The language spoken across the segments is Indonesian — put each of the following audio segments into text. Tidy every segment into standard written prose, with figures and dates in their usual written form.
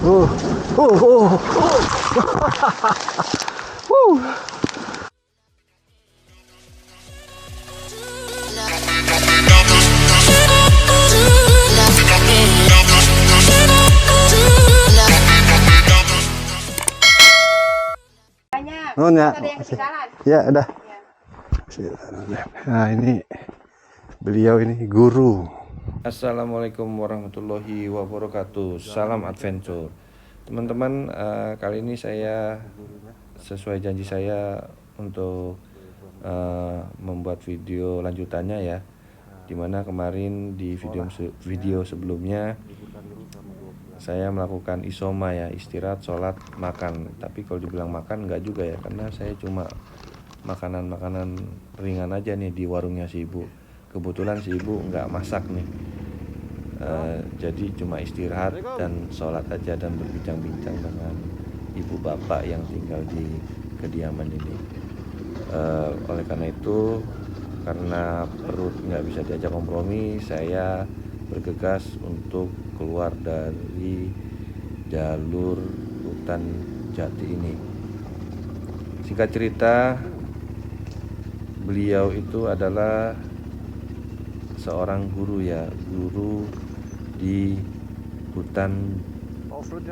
Uh, uh, uh, Oh ya, ya udah. Nah ini beliau ini guru. Assalamualaikum warahmatullahi wabarakatuh. Salam adventure, teman-teman. Kali ini saya sesuai janji saya untuk membuat video lanjutannya ya. Dimana kemarin di video sebelumnya saya melakukan isoma ya, istirahat, sholat, makan. Tapi kalau dibilang makan nggak juga ya, karena saya cuma makanan-makanan ringan aja nih di warungnya si ibu. Kebetulan si ibu nggak masak nih, jadi cuma istirahat dan sholat aja dan berbincang-bincang dengan ibu bapak yang tinggal di kediaman ini. Oleh karena itu, karena perut nggak bisa diajak kompromi, saya bergegas untuk keluar dari jalur hutan jati ini. Singkat cerita, beliau itu adalah seorang guru ya, guru di hutan,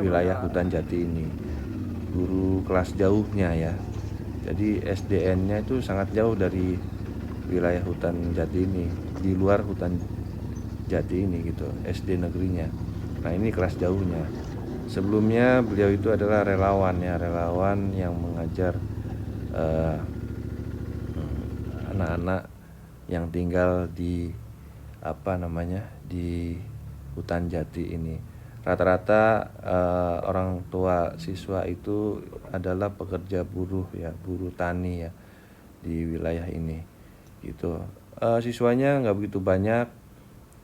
wilayah hutan jati ini, guru kelas jauhnya ya. Jadi SDN-nya itu sangat jauh dari wilayah hutan jati ini, di luar hutan jati ini gitu, SD negerinya. Nah ini kelas jauhnya. Sebelumnya beliau itu adalah relawan ya, relawan yang mengajar anak-anak yang tinggal di di hutan jati ini. Rata-rata orang tua siswa itu adalah pekerja buruh ya, buruh tani ya di wilayah ini gitu. Siswanya nggak begitu banyak,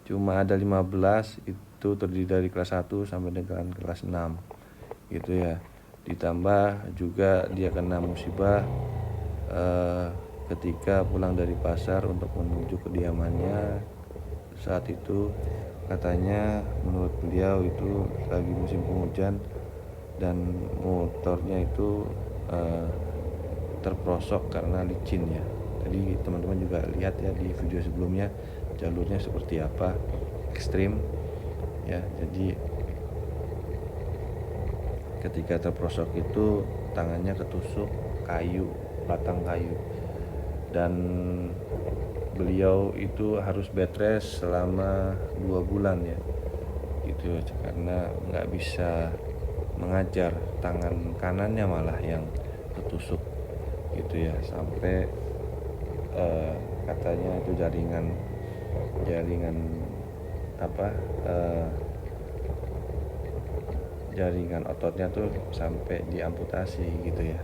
cuma ada 15, itu terdiri dari kelas 1 sampai dengan kelas 6 gitu ya. Ditambah juga dia kena musibah ketika pulang dari pasar untuk menuju kediamannya. Saat itu katanya menurut beliau itu lagi musim penghujan dan motornya itu terprosok karena licin ya. Tadi teman-teman juga lihat ya di video sebelumnya jalurnya seperti apa, ekstrim ya. Jadi ketika terprosok itu tangannya ketusuk kayu, batang kayu, dan beliau itu harus bed rest selama 2 bulan ya gitu, karena nggak bisa mengajar, tangan kanannya malah yang ketusuk gitu ya, sampai katanya itu jaringan jaringan ototnya tuh sampai diamputasi gitu ya.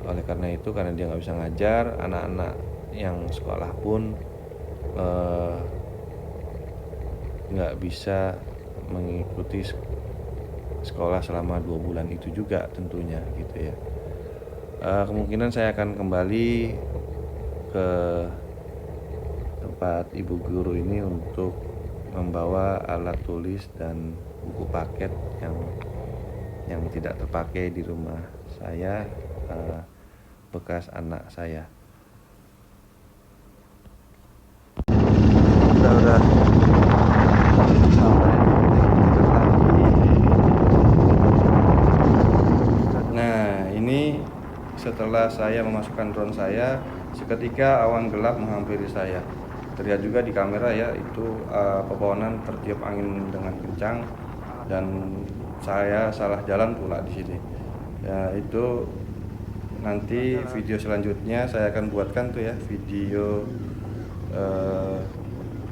Oleh karena itu, karena dia nggak bisa ngajar, anak-anak yang sekolah pun nggak bisa mengikuti sekolah selama 2 bulan itu juga tentunya gitu ya. Kemungkinan saya akan kembali ke tempat ibu guru ini untuk membawa alat tulis dan buku paket yang tidak terpakai di rumah saya, bekas anak saya. Udah sampai. Nah ini setelah saya memasukkan drone saya, seketika awan gelap menghampiri saya. Terlihat juga di kamera ya, itu pepohonan tertiup angin dengan kencang dan saya salah jalan pula di sini. Ya itu nanti video selanjutnya saya akan buatkan tuh ya, video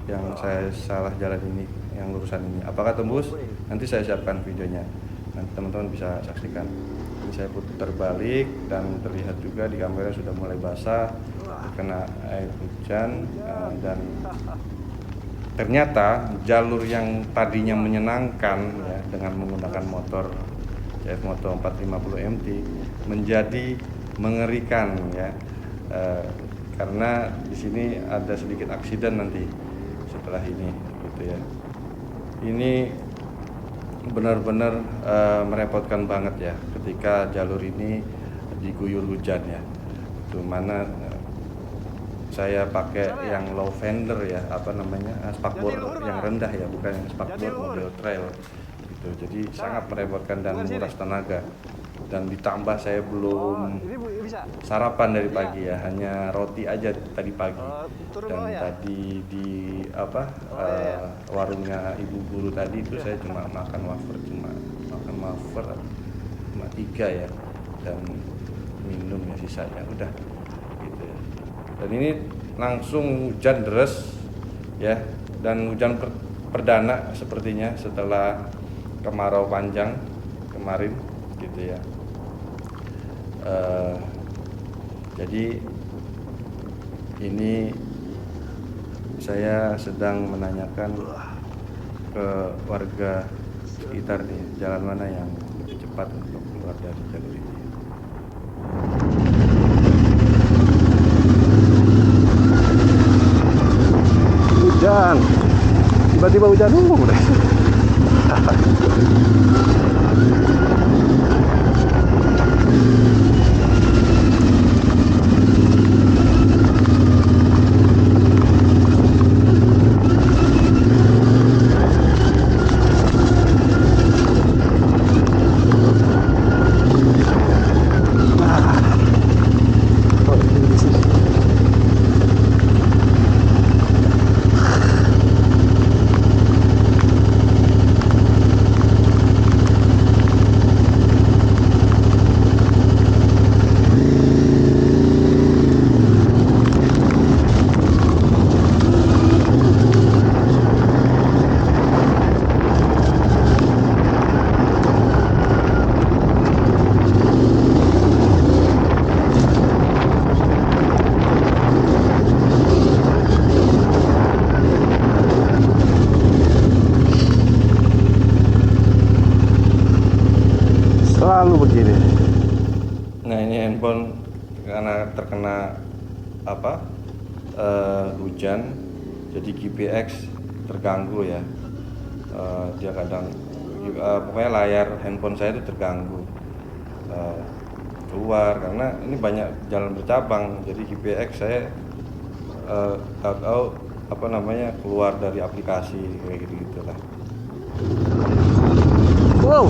yang saya salah jalan ini, yang lurusan ini. Apakah tembus? Nanti saya siapkan videonya. Nanti teman-teman bisa saksikan. Ini saya putar balik dan terlihat juga di kamera sudah mulai basah, terkena air hujan, dan ternyata jalur yang tadinya menyenangkan ya, dengan menggunakan motor CF Moto 450 MT menjadi mengerikan ya, karena di sini ada sedikit aksiden nanti setelah ini gitu ya. Ini benar-benar merepotkan banget ya ketika jalur ini diguyur hujan ya. Itu mana saya pakai yang low fender ya, spakbor yang rendah ya, bukan yang spakbor model trail gitu. Jadi sangat merepotkan dan menguras tenaga. Dan ditambah saya belum sarapan dari pagi ya, hanya roti aja tadi pagi. Dan tadi di warungnya ibu guru tadi itu saya cuma makan wafer cuma 3 ya, dan minum ya sisanya udah gitu ya. Dan ini langsung hujan deras ya, dan hujan perdana sepertinya setelah kemarau panjang kemarin gitu ya. Jadi ini saya sedang menanyakan ke warga sekitar nih, jalan mana yang lebih cepat untuk keluar dari jalur ini. Hujan, tiba-tiba hujan udah. Selalu begini. Nah ini handphone karena terkena hujan, jadi GPX terganggu ya. Dia kadang pokoknya layar handphone saya itu terganggu keluar karena ini banyak jalan bercabang. Jadi GPX saya tahu keluar dari aplikasi kayak gitu lah. Wow.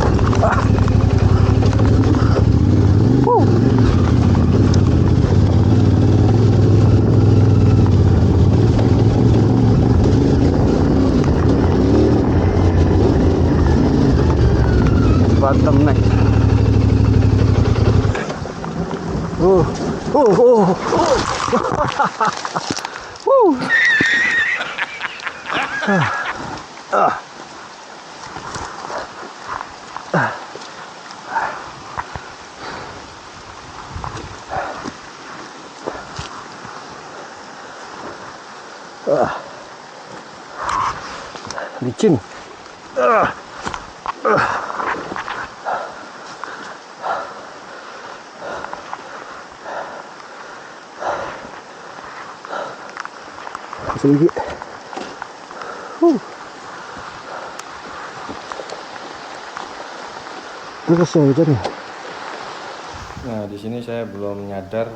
Bottom neck. Licin. Sedikit. Terus ya hujannya. Nah di sini saya belum nyadar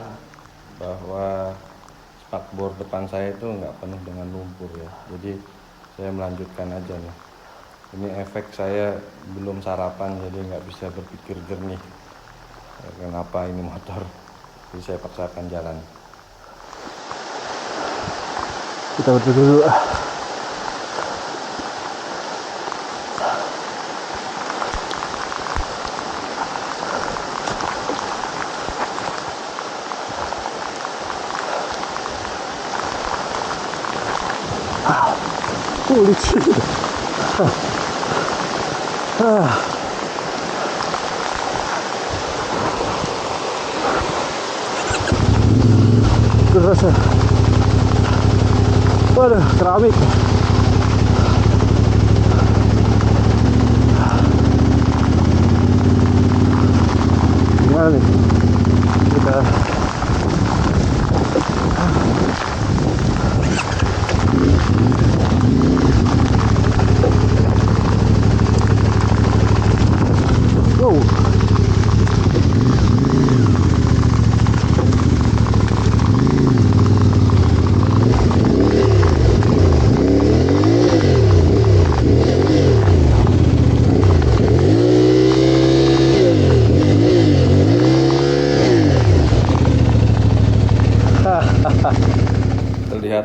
bahwa spakbor depan saya itu nggak penuh dengan lumpur ya. Jadi saya melanjutkan aja nih. Ini efek saya belum sarapan, jadi nggak bisa berpikir jernih. Kenapa ini motor? Jadi saya paksakan jalan. Kita berdua dulu. Licin. Terasa. Waduh, keramik. Gimana nih? Kita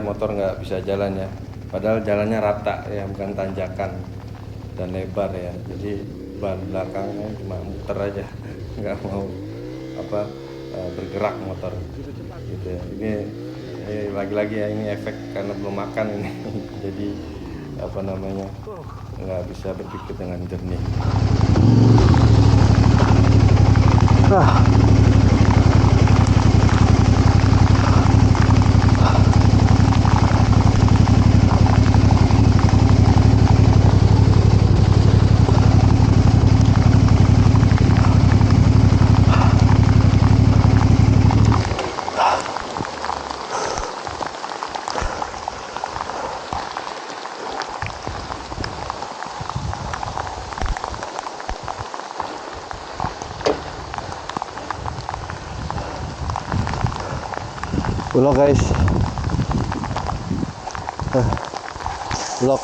motor nggak bisa jalan ya. Padahal jalannya rata ya, bukan tanjakan dan lebar ya. Jadi ban belakangnya cuma muter aja, nggak mau bergerak motor gitu ya. Ini lagi-lagi ya, ini efek karena belum makan ini. Jadi nggak bisa berpikir dengan jernih. Blok guys, blok.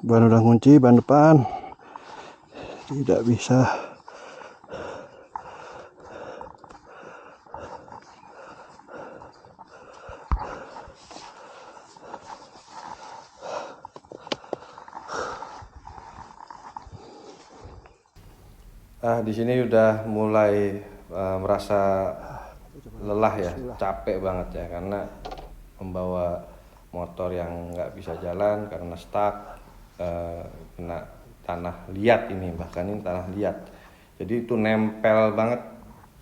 Ban udah kunci, ban depan tidak bisa. Di sini udah mulai merasa lelah ya, capek banget ya, karena membawa motor yang nggak bisa jalan karena stuck, kena tanah liat ini, bahkan ini tanah liat. Jadi itu nempel banget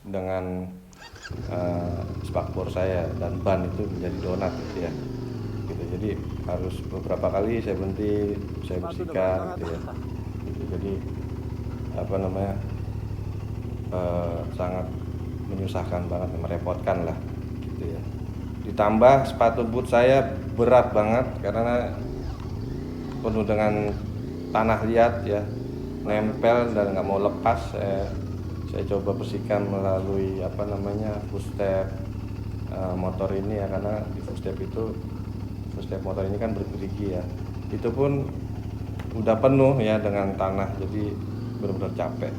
dengan spakbor saya, dan ban itu menjadi donat gitu ya. Gitu. Jadi harus beberapa kali saya berhenti, saya bersihkan gitu ya. Jadi sangat menyusahkan banget, merepotkan lah gitu ya. Ditambah sepatu boot saya berat banget karena penuh dengan tanah liat ya, nempel dan nggak mau lepas. Saya coba bersihkan melalui footstep motor ini ya, karena di footstep motor ini kan bergerigi ya, itu pun udah penuh ya dengan tanah, jadi benar-benar capek.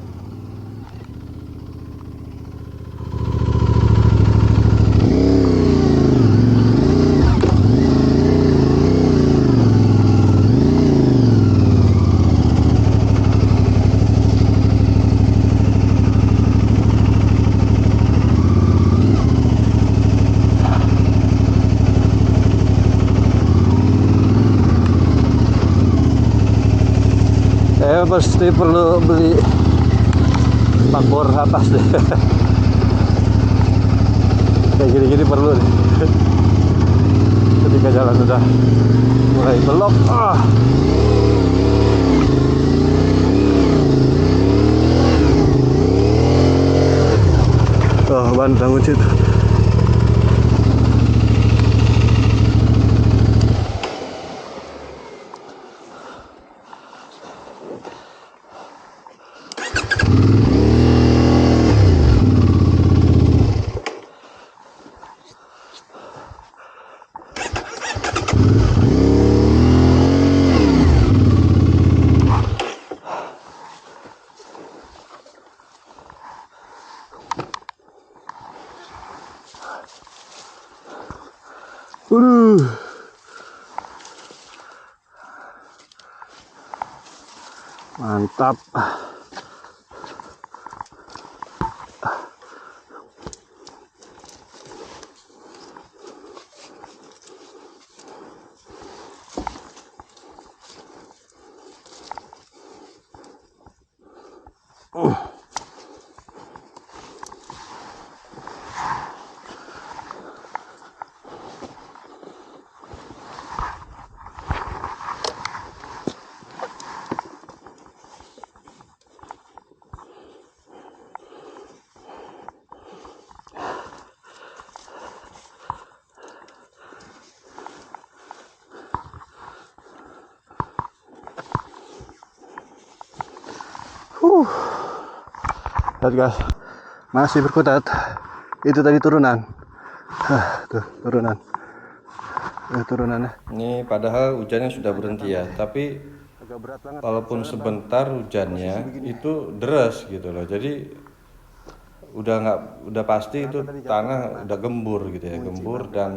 Saya pasti perlu beli spakbor atas deh. Kayak gini-gini perlu deh. Ketika jalan udah mulai belok, ban udah kunci tuh. Mantap. Lihat guys, masih berkutat. Itu tadi turunan. Tuh turunan. turunannya. Ini padahal hujannya sudah berhenti ya, tapi Agak berat banget. walaupun sebentar hujannya itu deras gitu loh. Jadi udah pasti itu tanah udah gembur gitu ya, gembur, dan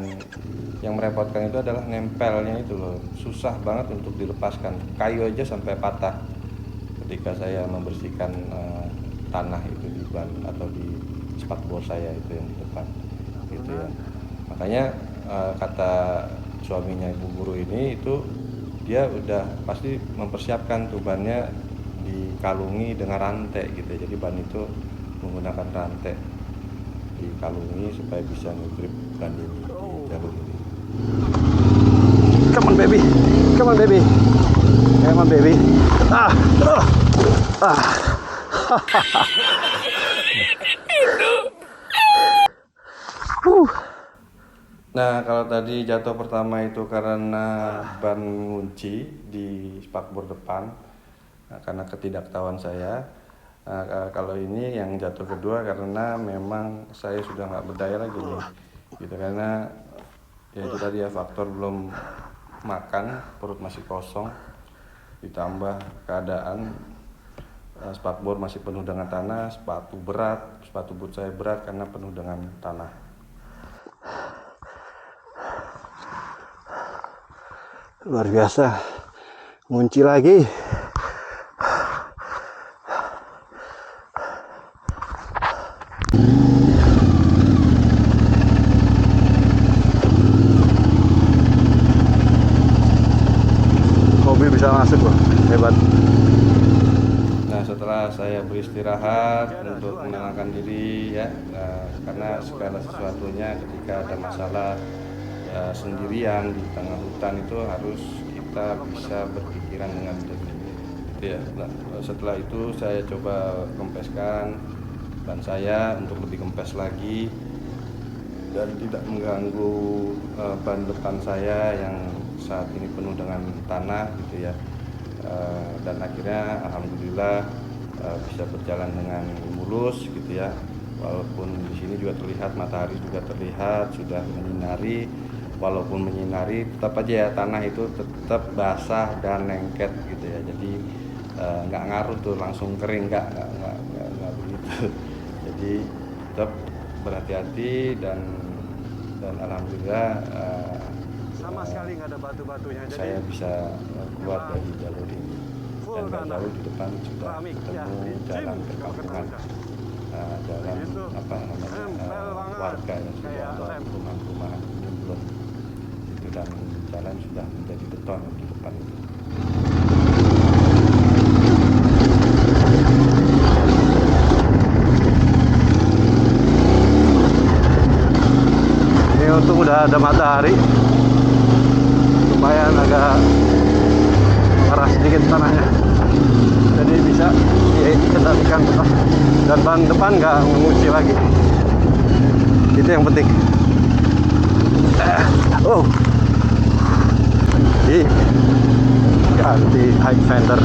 yang merepotkan itu adalah nempelnya itu loh. Susah banget untuk dilepaskan. Kayu aja sampai patah ketika saya membersihkan tanah itu di ban atau di spakbor saya itu yang di depan gitu ya. Makanya kata suaminya ibu guru ini itu dia udah pasti mempersiapkan tuh bannya dikalungi dengan rantai gitu ya. Jadi ban itu menggunakan rantai dikalungi supaya bisa ngegrip ban ini di jalur ini. Come on baby, come on baby, come on baby. Nah, kalau tadi jatuh pertama itu karena ban ngunci di spakbor depan, karena ketidaktahuan saya. Nah, kalau ini yang jatuh kedua karena memang saya sudah nggak berdaya lagi nih, gitu, karena ya itu tadi ya, faktor belum makan, perut masih kosong, ditambah keadaan spakbor masih penuh dengan tanah, sepatu boot saya berat karena penuh dengan tanah. Luar biasa, ngunci lagi. Mobil bisa masuk loh, hebat. Nah, setelah saya beristirahat untuk menenangkan diri ya, karena segala sesuatunya ketika ada masalah sendirian di tengah hutan itu harus kita bisa berpikiran dengan jernih. Ya, setelah itu saya coba kempeskan ban saya untuk lebih kempes lagi dan tidak mengganggu ban depan saya yang saat ini penuh dengan tanah gitu ya. Dan akhirnya alhamdulillah bisa berjalan dengan mulus gitu ya. Walaupun di sini juga terlihat matahari juga terlihat sudah menyinari, walaupun menyinari tetap aja ya tanah itu tetap basah dan lengket gitu ya. Jadi nggak ngaruh tuh langsung kering, nggak begitu. Jadi tetap berhati-hati dan alhamdulillah Sama sekali nggak ada batu-batunya. saya bisa keluar dari jalur ini, dan nggak jauh di depan sudah ketemu jalan perkampungan, jalan apa namanya warga yang sudah ada rumah-rumahan belum itu, dan jalan sudah menjadi beton di depan itu. Ini untung udah ada matahari, lumayan agak mengeras sedikit tanahnya, jadi bisa dikendalikan dan ban depan nggak mengunci lagi. Itu yang penting. Ganti high fender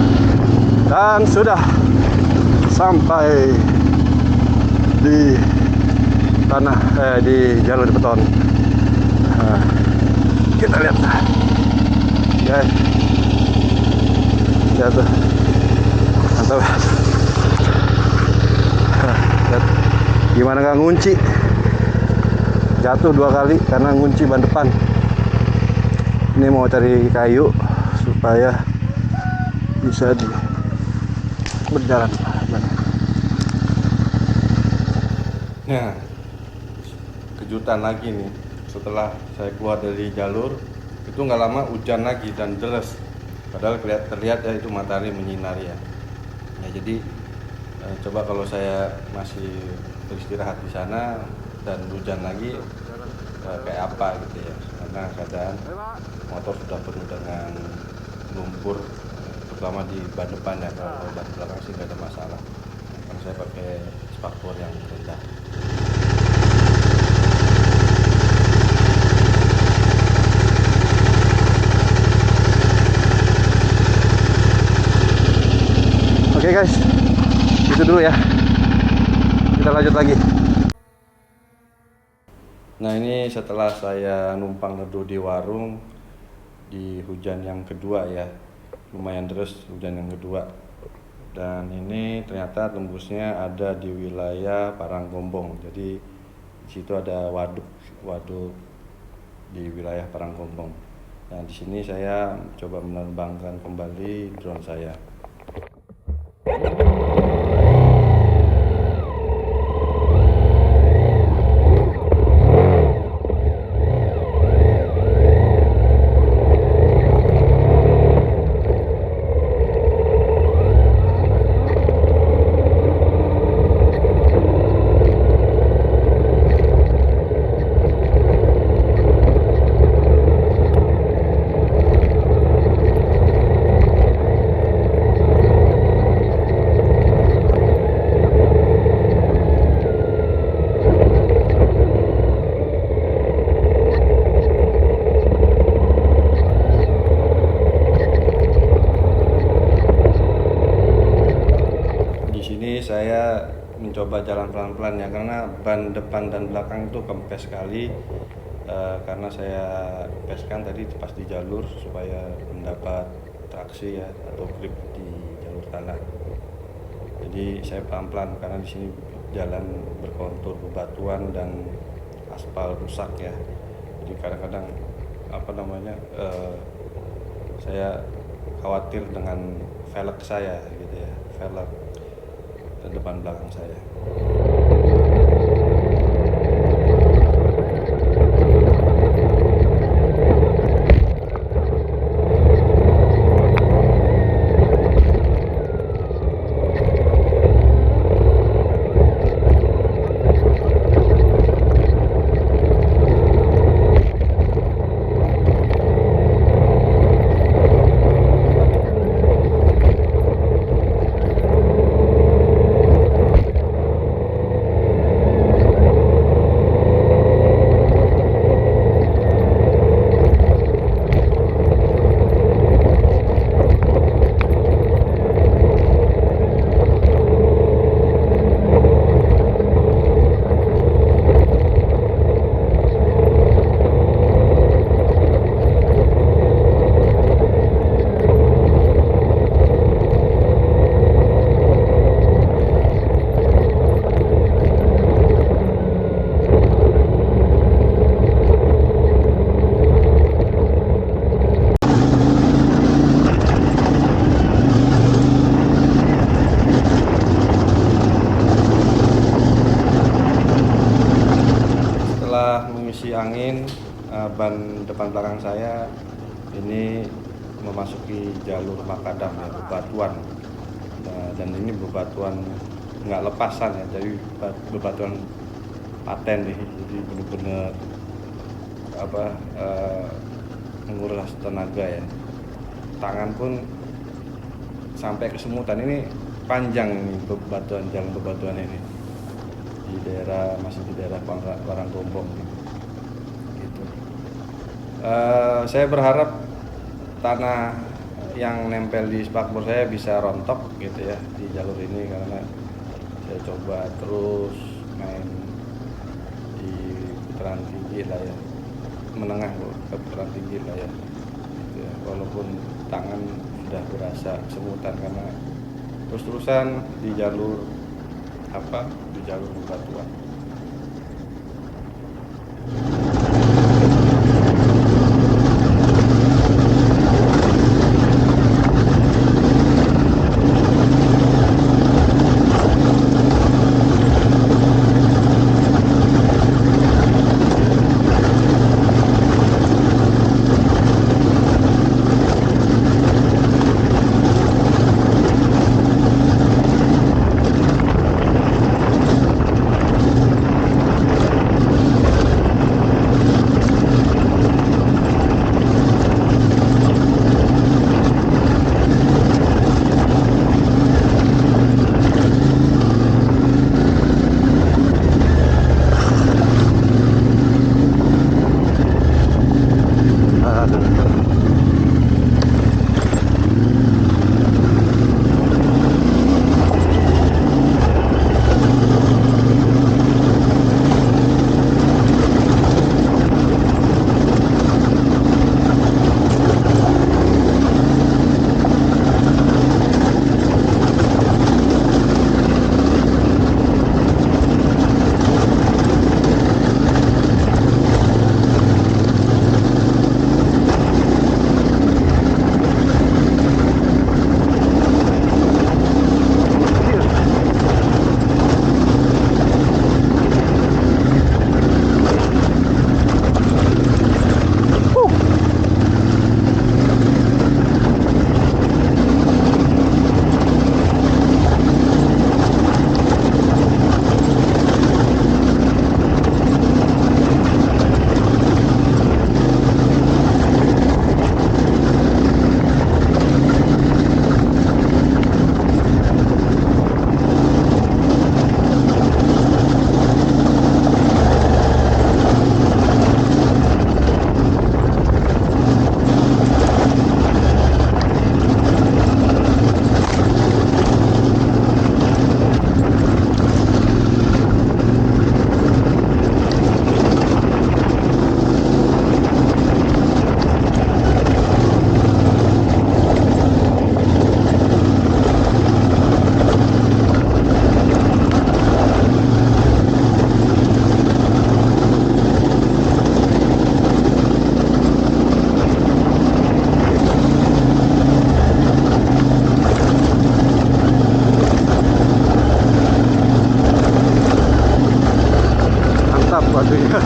dan sudah sampai di tanah di jalur beton. Kita lihat guys, jatuh mantap. Lihat gimana nggak ngunci, jatuh 2 kali karena ngunci ban depan. Ini mau cari kayu supaya bisa berjalan. Nah, kejutan lagi nih, setelah saya keluar dari jalur itu nggak lama hujan lagi dan deras, padahal terlihat ya itu matahari menyinari ya. Jadi coba kalau saya masih beristirahat di sana dan hujan lagi kayak apa gitu ya, karena keadaan motor sudah penuh dengan lumpur, terutama di ban depan ya. Kalau ban belakang sih nggak ada masalah, karena saya pakai spakbor yang rendah. Oke guys, itu dulu ya, kita lanjut lagi. Nah, ini setelah saya numpang neduh di warung di hujan yang kedua ya, lumayan terus hujan yang kedua. Dan ini ternyata tembusnya ada di wilayah Paranggombong. Jadi di situ ada waduk di wilayah Paranggombong. Nah, di sini saya coba menerbangkan kembali drone saya. Ini saya mencoba jalan pelan-pelan ya, karena ban depan dan belakang itu kempes sekali. Karena saya kempeskan tadi pas di jalur supaya mendapat traksi ya atau grip di jalur tanah. Jadi saya pelan-pelan karena di sini jalan berkontur bebatuan dan aspal rusak ya. Jadi kadang-kadang saya khawatir dengan velg saya gitu ya, velg depan belakang saya. Setelah mengisi angin, ban depan belakang saya ini memasuki jalur makadam ya, bebatuan. Dan ini bebatuan nggak lepasan ya, jadi bebatuan paten nih, jadi benar-benar menguras tenaga ya. Tangan pun sampai kesemutan. Ini panjang nih jalan bebatuan ini. Masih di daerah Paranggombong gitu. Saya berharap tanah yang nempel di spakbor saya bisa rontok gitu ya di jalur ini, karena saya coba terus main di putaran tinggi lah ya, menengah ke putaran tinggi lah ya, gitu ya. Walaupun tangan sudah berasa kesemutan karena terus-terusan di jalur bebatuan. batunya.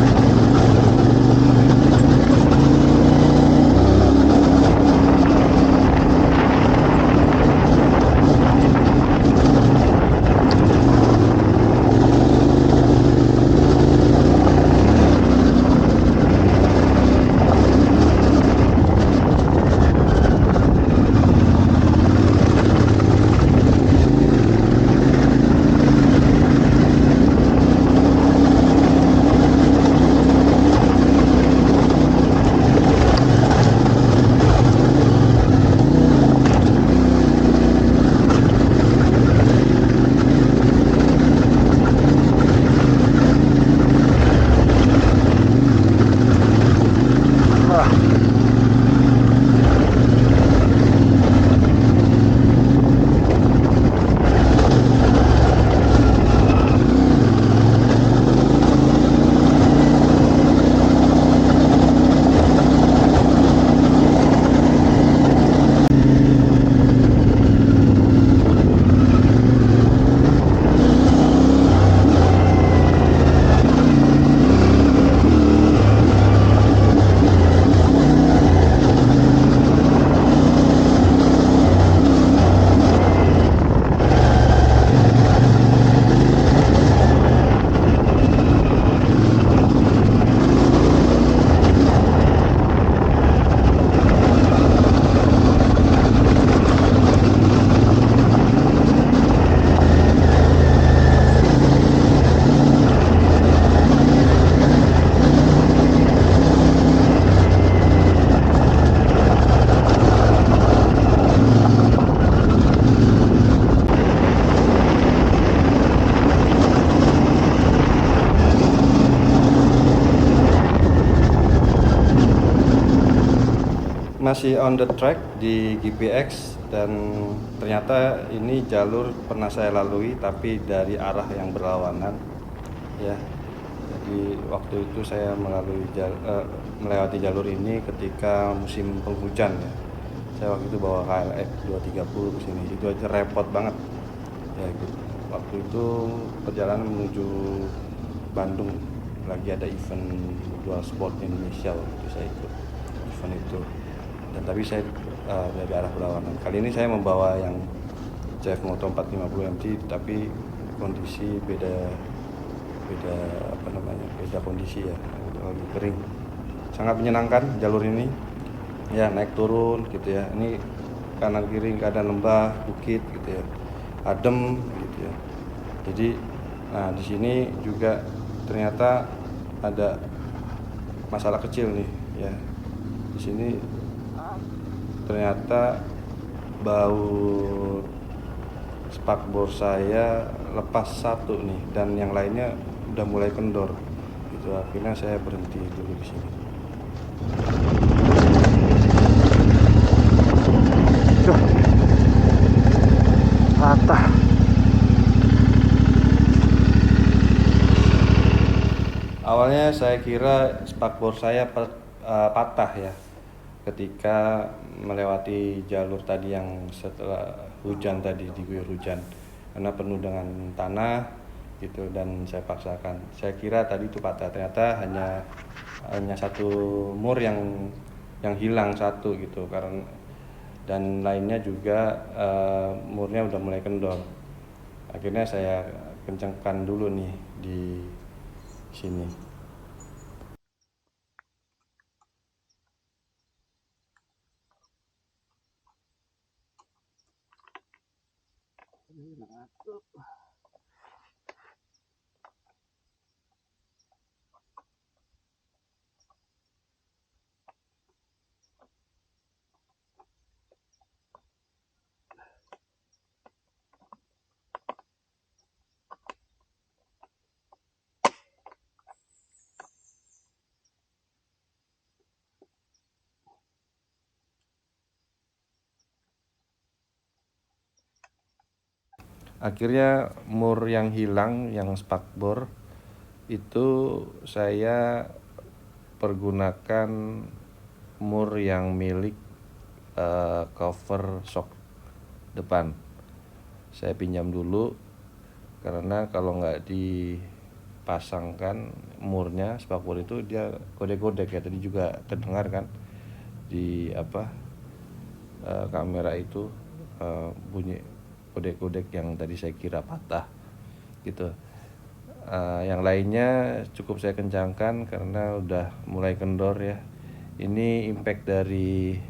Masih on the track di GPX, dan ternyata ini jalur pernah saya lalui tapi dari arah yang berlawanan ya. Jadi waktu itu saya melewati jalur ini ketika musim penghujan ya. Saya waktu itu bawa KLX 230 ke sini, itu aja repot banget ya gitu. Waktu itu perjalanan menuju Bandung, lagi ada event Dual Sport Indonesia, waktu itu saya ikut event itu. Dan tapi saya dari arah berlawanan. Kali ini saya membawa yang CF Moto 450 MT, tapi kondisi beda kondisi ya, lagi kering. Sangat menyenangkan jalur ini ya, naik turun gitu ya. Ini kanan kiri keadaan lembah, bukit gitu ya, adem gitu ya. Jadi di sini juga ternyata ada masalah kecil nih ya. Di sini ternyata baut spakbor saya lepas satu nih, dan yang lainnya udah mulai kendor gitu. Akhirnya saya berhenti dulu di sini. Patah. Awalnya saya kira spakbor saya patah ya ketika melewati jalur tadi yang setelah hujan tadi, diguyur hujan, karena penuh dengan tanah gitu, dan saya paksakan. Saya kira tadi itu patah, ternyata hanya satu mur yang hilang satu gitu, karena dan lainnya juga murnya udah mulai kendor. Akhirnya saya kencangkan dulu nih di sini. Akhirnya mur yang hilang, yang spakbor itu saya pergunakan mur yang milik cover shock depan. Saya pinjam dulu karena kalau nggak dipasangkan murnya spakbor itu dia kodek-kodek ya, tadi juga terdengar kan di kamera itu bunyi kodek-kodek yang tadi saya kira patah gitu. Yang lainnya cukup saya kencangkan karena udah mulai kendor ya. Ini impact dari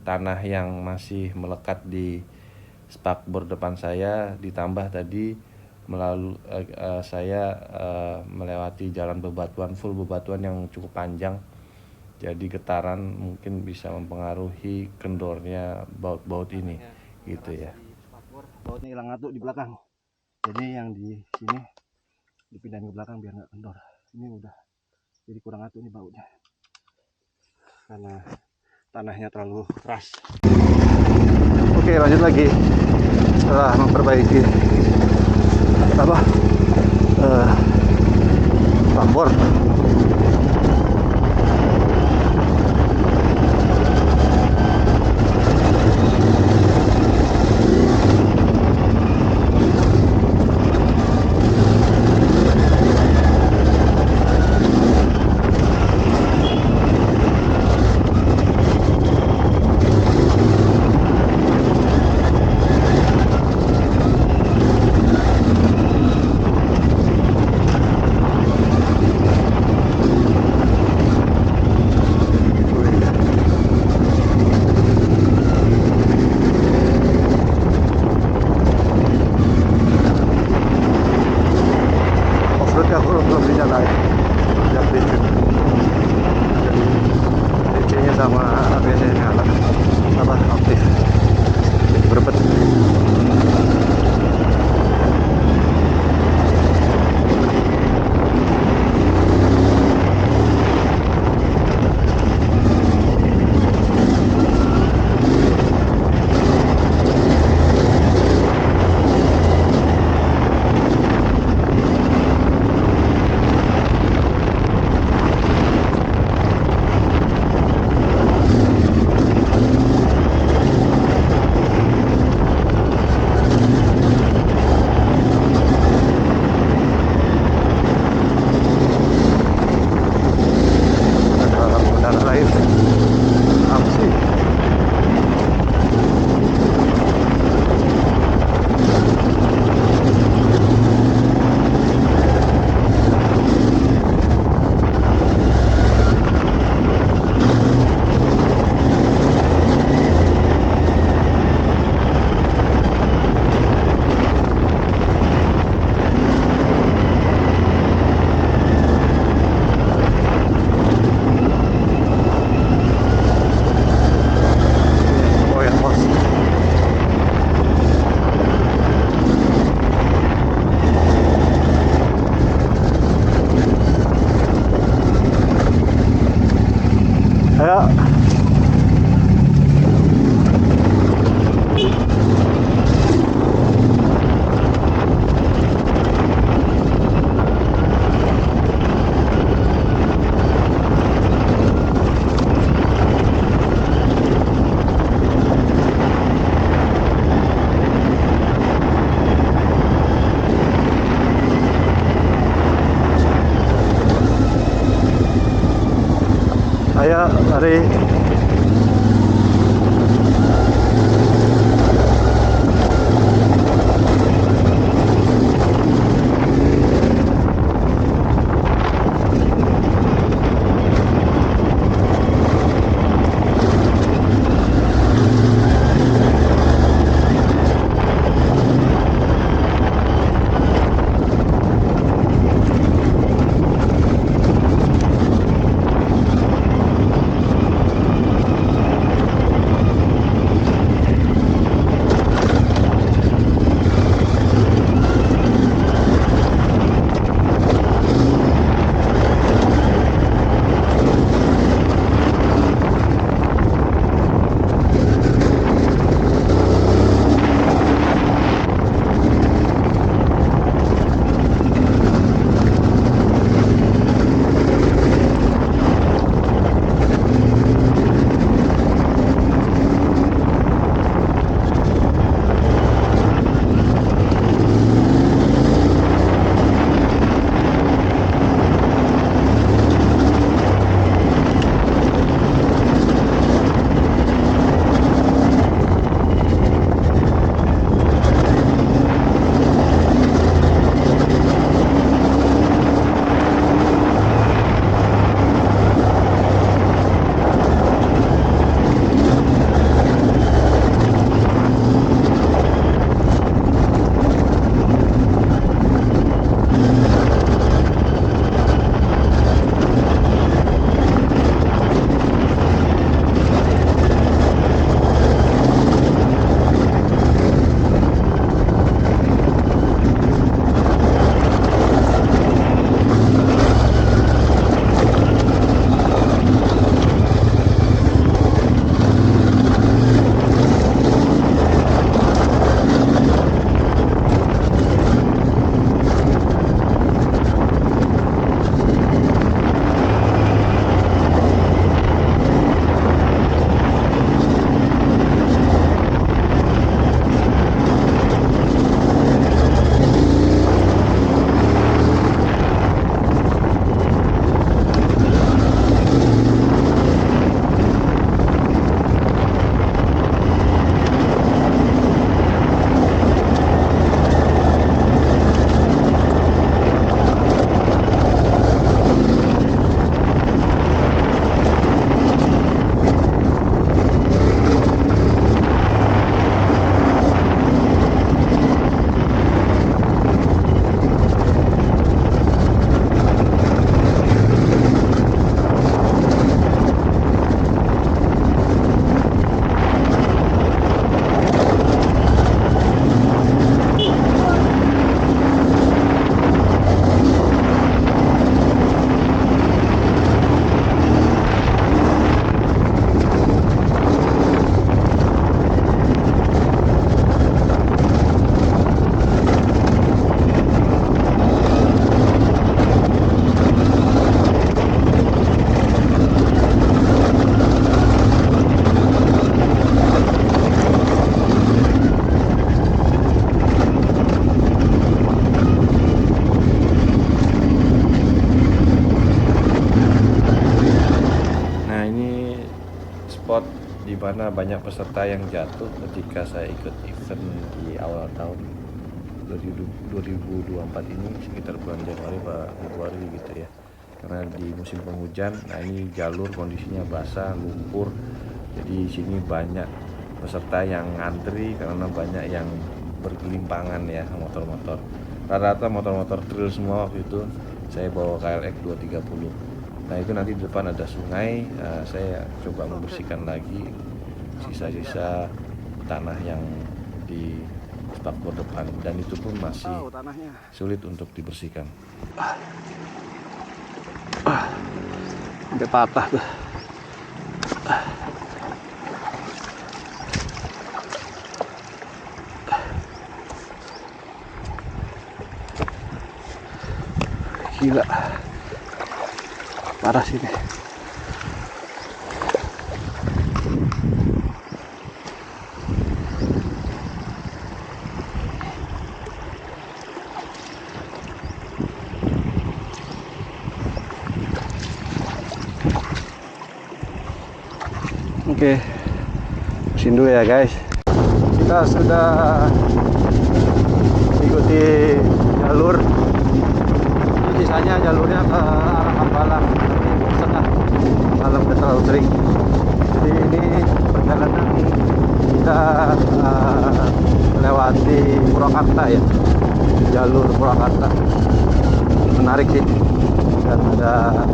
tanah yang masih melekat di spakbor depan saya, ditambah tadi melalui saya melewati jalan bebatuan, full bebatuan yang cukup panjang. Jadi getaran mungkin bisa mempengaruhi kendornya baut-baut ini gitu ya. Bautnya hilang satu di belakang. Jadi yang di sini dipindahin ke belakang biar nggak kendor. Ini udah jadi kurang atuh nih bautnya karena tanahnya terlalu keras. Oke, lanjut lagi setelah memperbaiki spakbor. Belum dinyalain ya, DC-nya sama ABS nya nyala aktif, jadi berbet. Ayo lari. mana banyak peserta yang jatuh ketika saya ikut event di awal tahun 2024 ini, sekitar bulan Januari atau Februari gitu ya. Karena di musim penghujan, nah ini jalur kondisinya basah, lumpur. Jadi di sini banyak peserta yang ngantri karena banyak yang bergelimpangan ya, motor-motor. Rata-rata motor-motor trail semua waktu itu. Saya bawa KLX 230. Nah itu nanti di depan ada sungai, saya coba membersihkan lagi sisa-sisa tanah yang di spakbor depan, dan itu pun masih tanahnya sulit untuk dibersihkan. sampai patah tuh. Gila, parah sini. Oke, mesin dulu ya guys. Kita sudah ikuti jalur. Ini sisanya jalurnya ke arah Hambalang. Tapi bosan lah, malam udah terlalu sering. Jadi ini perjalanan kita melewati Purwakarta ya, jalur Purwakarta. Menarik sih, dan ada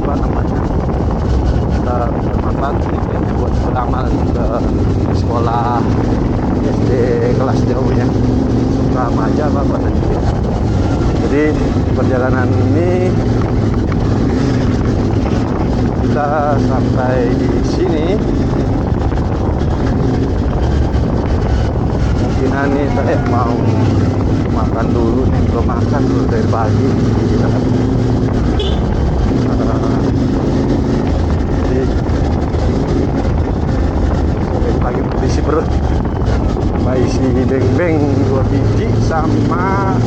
apa namanya, bermanfaat ya, buat beramal ke sekolah SD kelas jauhnya, remaja apa nanti. Jadi perjalanan ini kita sampai di sini. Mungkinan nih saya mau makan dulu nih, belum makan dulu dari pagi. Gila. Jadi lagi berisi perut, sama isi beng-beng 2 biji sama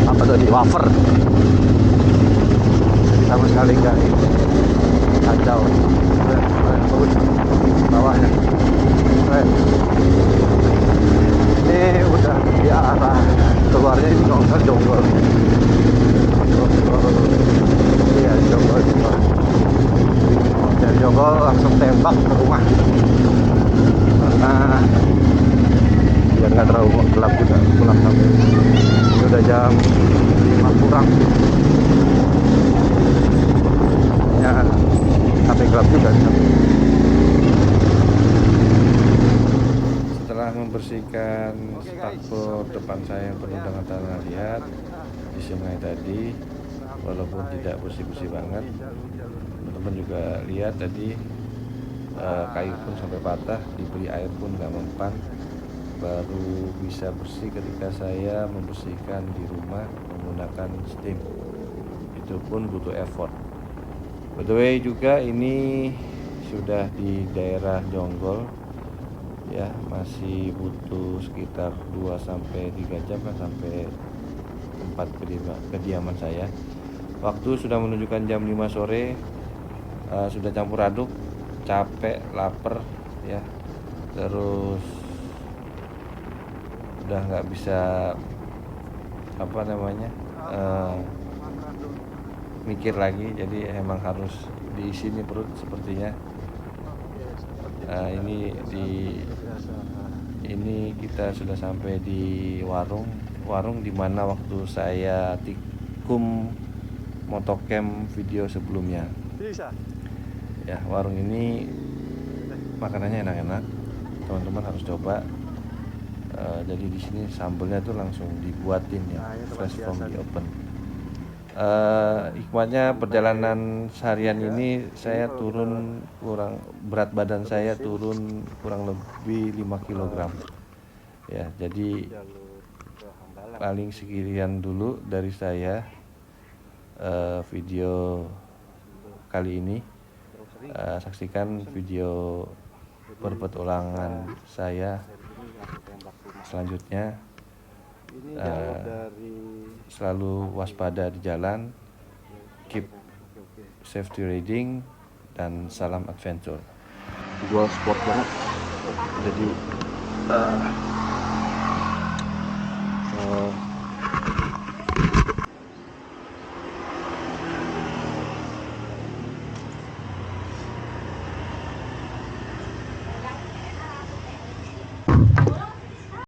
apa tadi, wafer. Jadi sama sekali enggak ini kacau perut bawahnya. Ini udah di arah keluarnya, ini jonggol. Iya, jonggol. Dari jonggol langsung tembak ke rumah, karena biar nggak terlalu gelap juga pulang kampung. Ini udah jam 5 kurang ya, sampai gelap juga. Setelah membersihkan spakbor depan saya yang penuh dengan tanah liat di sungai tadi, walaupun tidak bersih-bersih banget, teman-teman juga lihat tadi kayu pun sampai patah, diberi air pun nggak mempan. Baru bisa bersih ketika saya membersihkan di rumah menggunakan steam. Itu pun butuh effort. By the way juga ini sudah di daerah Jonggol ya, masih butuh sekitar 2-3 jam lah sampai tempat kediaman saya. Waktu sudah menunjukkan jam 5 sore, sudah campur aduk, capek, lapar ya, terus udah nggak bisa apa namanya mikir lagi, jadi emang harus diisi nih perut sepertinya. Ini kita sudah sampai di warung dimana waktu saya tikung motocamp video sebelumnya ya. Warung ini makanannya enak-enak, teman-teman harus coba. Jadi di sini sambelnya tuh langsung dibuatin ya, fresh from the open. Hikmatnya perjalanan seharian ini saya turun berat badan saya turun kurang lebih 5 kg ya. Jadi paling sekian dulu dari saya video kali ini. Saksikan video berpetualangan saya selanjutnya. Selalu waspada di jalan, keep safety riding, dan salam adventure. Jual sport banget. Jadi